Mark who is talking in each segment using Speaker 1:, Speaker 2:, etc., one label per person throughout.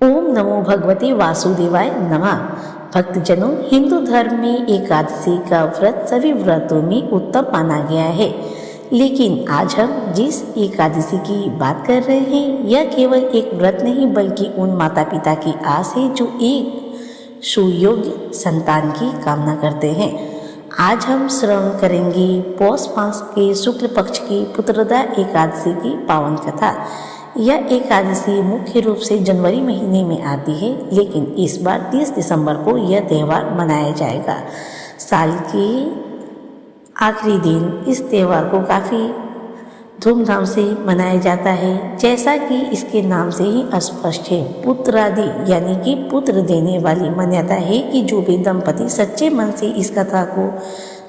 Speaker 1: ओम नमो भगवते वासुदेवाय नमः। भक्तजनों, हिंदू धर्म में एकादशी का व्रत सभी व्रतों में उत्तम माना गया है, लेकिन आज हम जिस एकादशी की बात कर रहे हैं यह केवल एक व्रत नहीं बल्कि उन माता पिता की आस है जो एक सुयोग्य संतान की कामना करते हैं। आज हम श्रवण करेंगे पौष मास के शुक्ल पक्ष की पुत्रदा एकादशी की पावन कथा। यह एकादशी मुख्य रूप से जनवरी महीने में आती है, लेकिन इस बार 30 दिसंबर को यह त्यौहार मनाया जाएगा। साल के आखिरी दिन इस त्यौहार को काफ़ी धूमधाम से मनाया जाता है। जैसा कि इसके नाम से ही स्पष्ट है, पुत्रादि यानी कि पुत्र देने वाली मान्यता है कि जो भी दंपति सच्चे मन से इस कथा को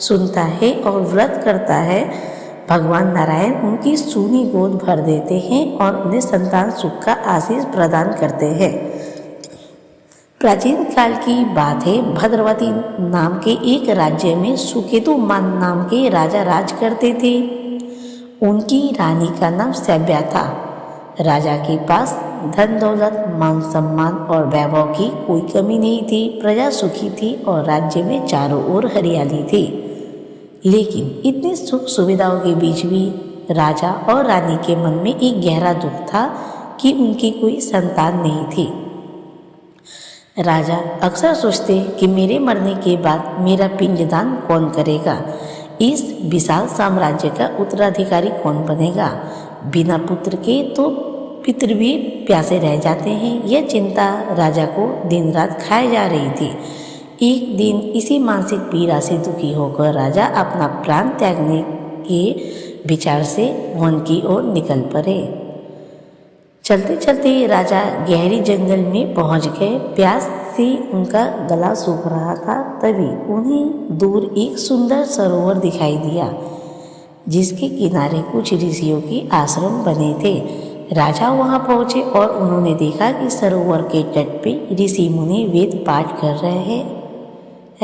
Speaker 1: सुनता है और व्रत करता है, भगवान नारायण उनकी सूनी गोद भर देते हैं और उन्हें संतान सुख का आशीष प्रदान करते हैं। प्राचीन काल की बात है, भद्रवती नाम के एक राज्य में सुकेतु नाम के राजा राज करते थे। उनकी रानी का नाम सभ्या था। राजा के पास धन दौलत, मान सम्मान और वैभव की कोई कमी नहीं थी। प्रजा सुखी थी और राज्य में चारों ओर हरियाली थी। लेकिन इतनी सुख सुविधाओं के बीच भी राजा और रानी के मन में एक गहरा दुख था कि उनकी कोई संतान नहीं थी। राजा अक्सर सोचते कि मेरे मरने के बाद मेरा पिंडदान कौन करेगा, इस विशाल साम्राज्य का उत्तराधिकारी कौन बनेगा। बिना पुत्र के तो पितृ भी प्यासे रह जाते हैं। यह चिंता राजा को दिन रात खाए जा रही थी। एक दिन इसी मानसिक पीड़ा से दुखी होकर राजा अपना प्राण त्यागने के विचार से वन की ओर निकल पड़े। चलते चलते राजा गहरी जंगल में पहुंच गए। प्यास से उनका गला सूख रहा था। तभी उन्हें दूर एक सुंदर सरोवर दिखाई दिया, जिसके किनारे कुछ ऋषियों के आश्रम बने थे। राजा वहां पहुंचे और उन्होंने देखा कि सरोवर के तट पे ऋषि मुनि वेद पाठ कर रहे हैं।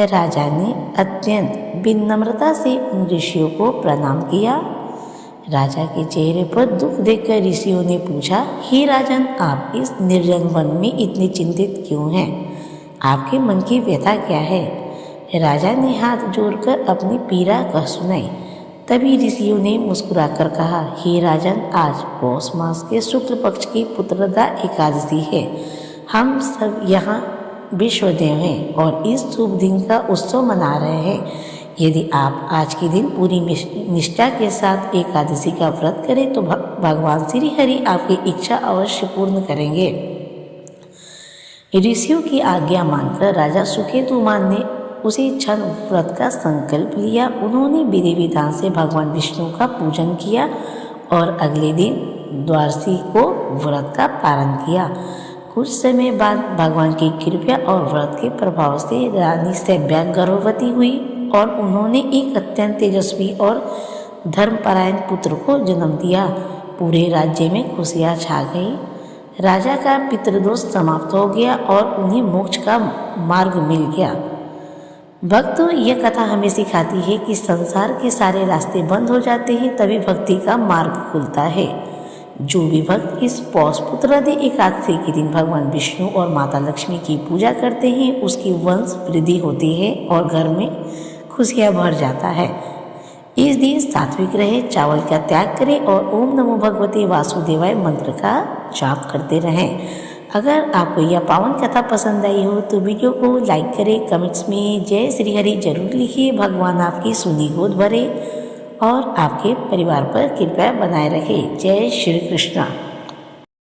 Speaker 1: राजा ने अत्यंत विनम्रता से उन ऋषियों को प्रणाम किया। राजा के चेहरे पर दुख देखकर ऋषियों ने पूछा, हे राजन, आप इस निर्जन वन में इतने चिंतित क्यों हैं? आपके मन की व्यथा क्या है? राजा ने हाथ जोड़कर अपनी पीड़ा कह सुनाई। तभी ऋषियों ने मुस्कुराकर कहा, हे राजन, आज पौष मास के शुक्ल पक्ष की पुत्रदा एकादशी है। हम सब यहाँ विश्वदेव हैं और इस शुभ दिन का उत्सव मना रहे हैं। यदि आप आज के दिन पूरी निष्ठा के साथ एकादशी का व्रत करें तो भगवान श्री हरि आपकी इच्छा अवश्य पूर्ण करेंगे। ऋषियों की आज्ञा मानकर राजा सुकेतुमान ने उसी क्षण व्रत का संकल्प लिया। उन्होंने विधि विधान से भगवान विष्णु का पूजन किया और अगले दिन द्वादशी को व्रत का पारण किया। कुछ समय बाद भगवान की कृपा और व्रत के प्रभाव से रानी सभ्या गर्भवती हुई और उन्होंने एक अत्यंत तेजस्वी और धर्मपरायण पुत्र को जन्म दिया। पूरे राज्य में खुशियां छा गई। राजा का पितृदोष समाप्त हो गया और उन्हें मोक्ष का मार्ग मिल गया। भक्तों, यह कथा हमें सिखाती है कि संसार के सारे रास्ते बंद हो जाते हैं, तभी भक्ति का मार्ग खुलता है। जो भी भक्त इस पौष पुत्रादि एकादशी के दिन भगवान विष्णु और माता लक्ष्मी की पूजा करते हैं, उसकी वंश वृद्धि होती है और घर में खुशियां भर जाता है। इस दिन सात्विक रहे, चावल का त्याग करें और ओम नमो भगवते वासुदेवाय मंत्र का जाप करते रहें। अगर आपको यह पावन कथा पसंद आई हो तो वीडियो को लाइक करें, कमेंट्स में जय श्री हरि जरूर लिखिए। भगवान आपकी सुनी गोद भरे और आपके परिवार पर कृपा बनाए रखे। जय श्री कृष्णा।